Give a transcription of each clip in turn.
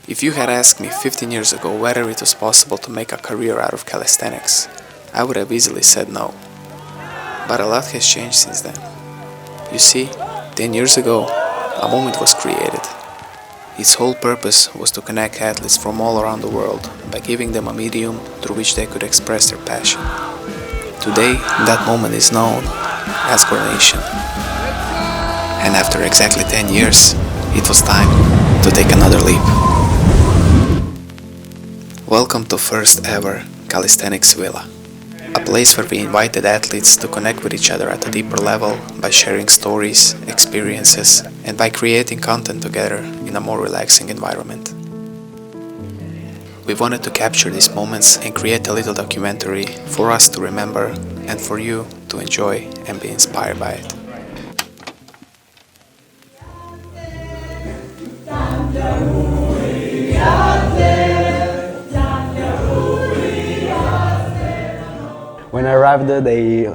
If you had asked me 15 years ago whether it was possible to make a career out of calisthenics, I would have easily said no. But a lot has changed since then. You see, 10 years ago, a movement was created. Its whole purpose was to connect athletes from all around the world by giving them a medium through which they could express their passion. Today, that moment is known as Gornation. And after exactly 10 years, it was time to take another leap. Welcome to first ever Calisthenics Villa, a place where we invited athletes to connect with each other at a deeper level by sharing stories, experiences, and by creating content together in a more relaxing environment. We wanted to capture these moments and create a little documentary for us to remember and for you to enjoy and be inspired by it. When I arrived, they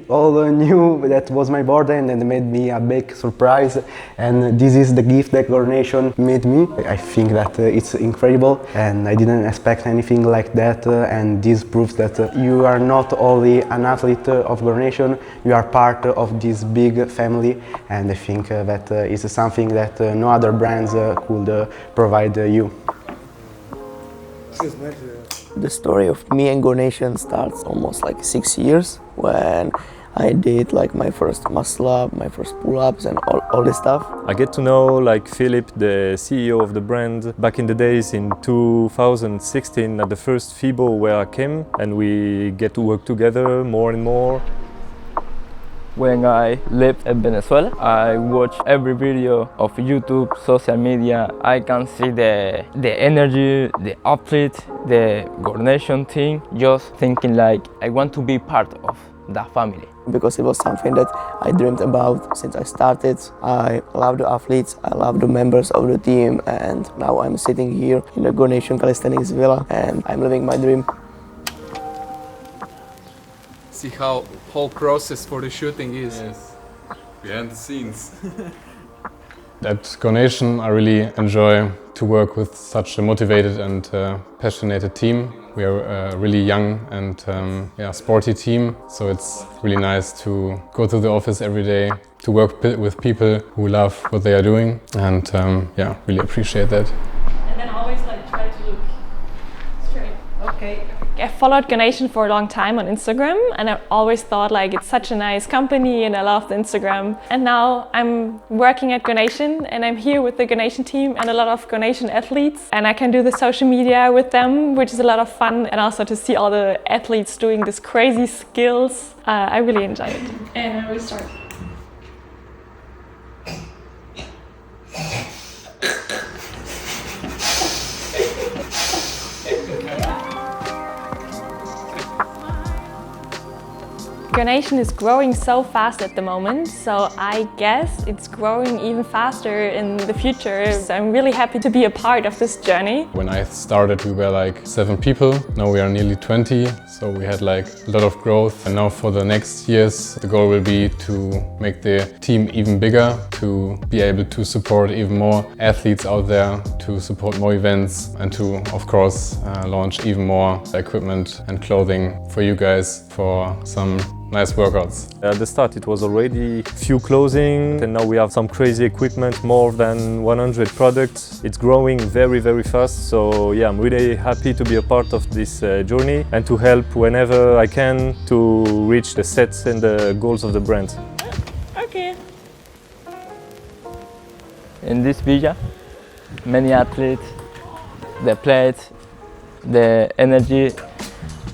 all knew that was my birthday and they made me a big surprise. And this is the gift that Gornation made me. I think that it's incredible and I didn't expect anything like that. And this proves that you are not only an athlete of Gornation, you are part of this big family. And I think that is something that no other brands could provide you. The story of me and Gornation starts almost like 6 years when I did like my first muscle up, my first pull-ups and all this stuff. I get to know like Philip, the CEO of the brand, back in the days in 2016 at the first FIBO where I came, and we get to work together more and more. When I lived in Venezuela, I watch every video of YouTube, social media. I can see the energy, the athlete, the Gornation thing, just thinking like I want to be part of that family. Because it was something that I dreamed about since I started. I love the athletes, I love the members of the team, and now I'm sitting here in the Gornation Calisthenics Villa and I'm living my dream. See how whole process for the shooting is. Yes, behind the scenes. At Gornation, I really enjoy to work with such a motivated and passionate team. We are a really young and sporty team, so it's really nice to go to the office every day, to work with people who love what they are doing, and really appreciate that. And then always like try to look straight. Okay. I followed Gornation for a long time on Instagram and I always thought like it's such a nice company and I loved Instagram. And now I'm working at Gornation and I'm here with the Gornation team and a lot of Gornation athletes, and I can do the social media with them, which is a lot of fun, and also to see all the athletes doing these crazy skills. I really enjoy it. And I will start. Gornation is growing so fast at the moment, so I guess it's growing even faster in the future. So I'm really happy to be a part of this journey. When I started, we were like 7 people. Now we are nearly 20, so we had like a lot of growth. And now for the next years, the goal will be to make the team even bigger, to be able to support even more athletes out there, to support more events, and to, of course, launch even more equipment and clothing for you guys for some nice workouts. At the start it was already few clothing, and now we have some crazy equipment, more than 100 products. It's growing very, very fast, so yeah, I'm really happy to be a part of this journey and to help whenever I can to reach the sets and the goals of the brand. Okay. In this villa, many athletes, the plates, the energy.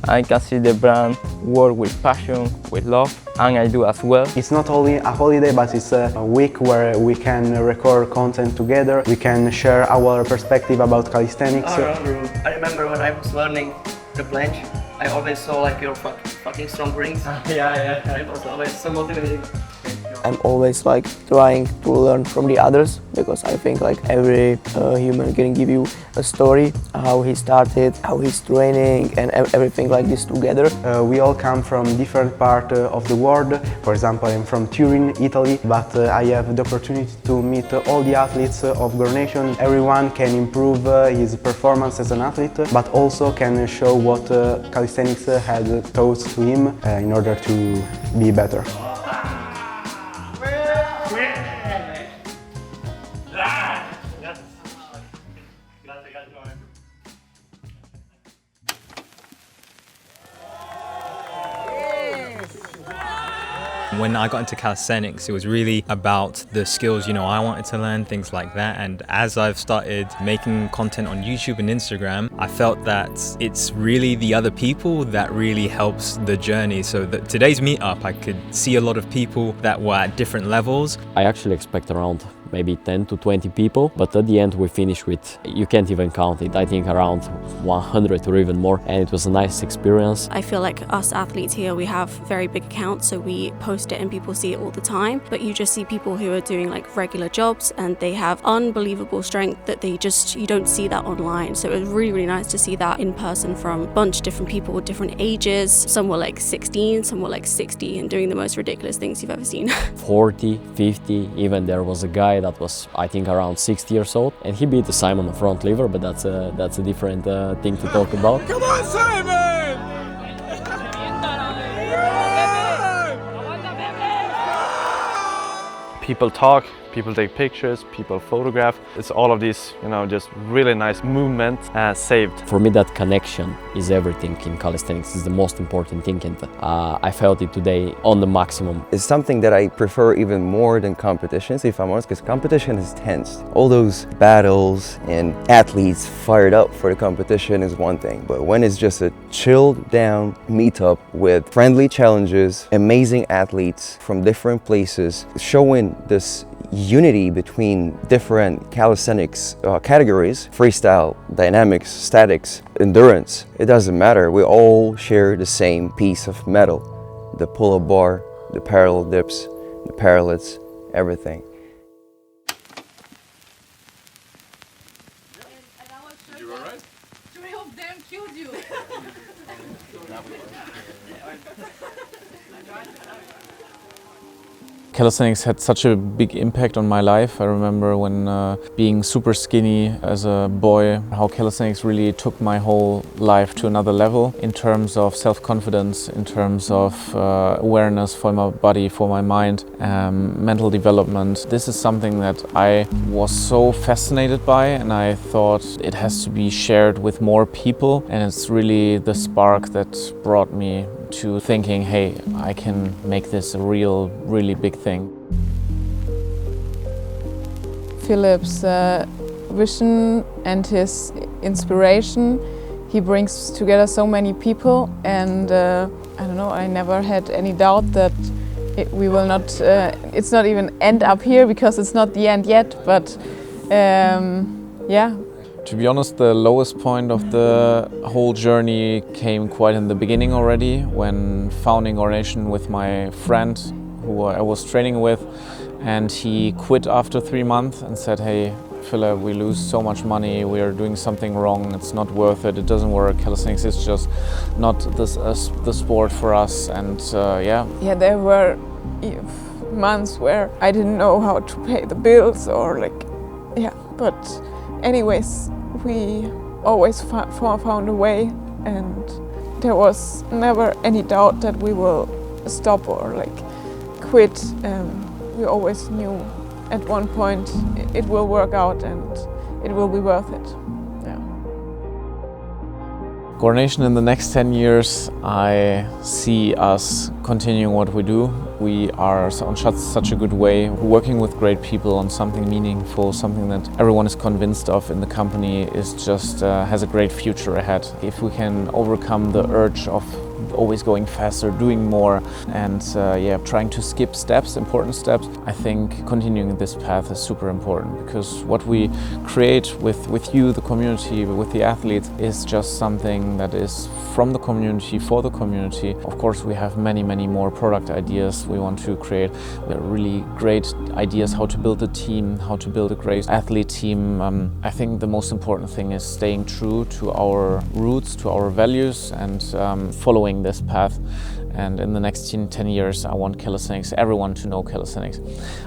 I can see the brand work with passion, with love, and I do as well. It's not only a holiday, but it's a week where we can record content together. We can share our perspective about calisthenics. I remember when I was learning the planche, I always saw like your fucking strong rings. Yeah. It was always so motivating. I'm always like trying to learn from the others, because I think like every human can give you a story, how he started, how he's training, and everything like this together. We all come from different parts of the world. For example, I'm from Turin, Italy, but I have the opportunity to meet all the athletes of Gornation. Everyone can improve his performance as an athlete, but also can show what calisthenics had taught to him in order to be better. When I got into calisthenics, it was really about the skills, I wanted to learn, things like that. And as I've started making content on YouTube and Instagram, I felt that it's really the other people that really helps the journey. So that today's meetup, I could see a lot of people that were at different levels. I actually expect around maybe 10 to 20 people, but at the end we finished with, you can't even count it, I think around 100 or even more, and it was a nice experience. I feel like us athletes here, we have very big accounts, so we post it and people see it all the time, but you just see people who are doing like regular jobs and they have unbelievable strength that you don't see that online. So it was really, really nice to see that in person from a bunch of different people with different ages. Some were like 16, some were like 60 and doing the most ridiculous things you've ever seen. 40, 50, even there was a guy that was, I think, around 60 years old, and he beat the Simon front lever, but that's a different thing to talk about. Come on, Simon! People talk, people take pictures, people photograph. It's all of these, just really nice movements saved. For me, that connection is everything in calisthenics. It's the most important thing, and I felt it today on the maximum. It's something that I prefer even more than competitions, if I'm honest, because competition is tense. All those battles and athletes fired up for the competition is one thing, but when it's just a chilled down meetup with friendly challenges, amazing athletes from different places, showing this unity between different calisthenics categories, freestyle, dynamics, statics, endurance, it doesn't matter. We all share the same piece of metal. The pull-up bar, the parallel dips, the parallels, everything. You were right. 3 of them killed you. Calisthenics had such a big impact on my life. I remember when being super skinny as a boy, how calisthenics really took my whole life to another level in terms of self-confidence, in terms of awareness for my body, for my mind, mental development. This is something that I was so fascinated by, and I thought it has to be shared with more people, and it's really the spark that brought me to thinking, hey, I can make this a really big thing. Philip's vision and his inspiration, he brings together so many people, and I don't know, I never had any doubt that we will not, it's not even end up here, because it's not the end yet, but yeah. To be honest, the lowest point of the whole journey came quite in the beginning already, when founding Gornation with my friend who I was training with, and he quit after 3 months and said, hey Philip, we lose so much money, we are doing something wrong, it's not worth it, it doesn't work, calisthenics is just not the sport for us, and yeah. Yeah, there were months where I didn't know how to pay the bills or but anyways, we always found a way, and there was never any doubt that we will stop or quit. We always knew at one point it will work out and it will be worth it. Yeah. Gornation in the next 10 years, I see us continuing what we do. We are on such a good way, working with great people on something meaningful, something that everyone is convinced of in the company is just has a great future ahead. If we can overcome the urge of always going faster, doing more, and yeah, trying to skip steps, important steps. I think continuing this path is super important, because what we create with you, the community, with the athletes, is just something that is from the community, for the community. Of course, we have many more product ideas we want to create. We have really great ideas how to build a team, how to build a great athlete team. I think the most important thing is staying true to our roots, to our values, and following this path. And in the next 10 years, I want calisthenics, everyone to know calisthenics.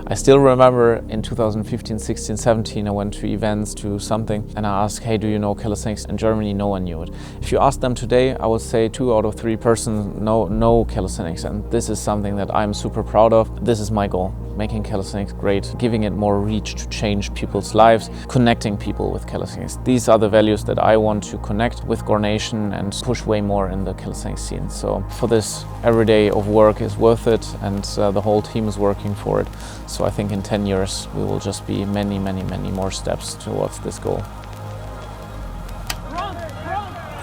I still remember in 2015, 16, 17, I went to events, to something, and I asked, hey, do you know calisthenics? In Germany, no one knew it. If you ask them today, I would say 2 out of 3 persons know calisthenics, and this is something that I'm super proud of. This is my goal, making calisthenics great, giving it more reach to change people's lives, connecting people with calisthenics. These are the values that I want to connect with Gornation and push way more in the calisthenics scene. So for this, every day of work is worth it, and the whole team is working for it. So I think in 10 years we will just be many more steps towards this goal.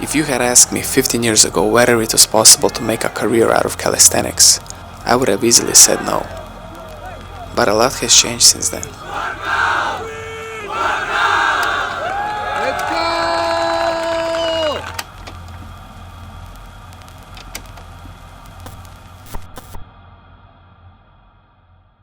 If you had asked me 15 years ago whether it was possible to make a career out of calisthenics, I would have easily said no. But a lot has changed since then.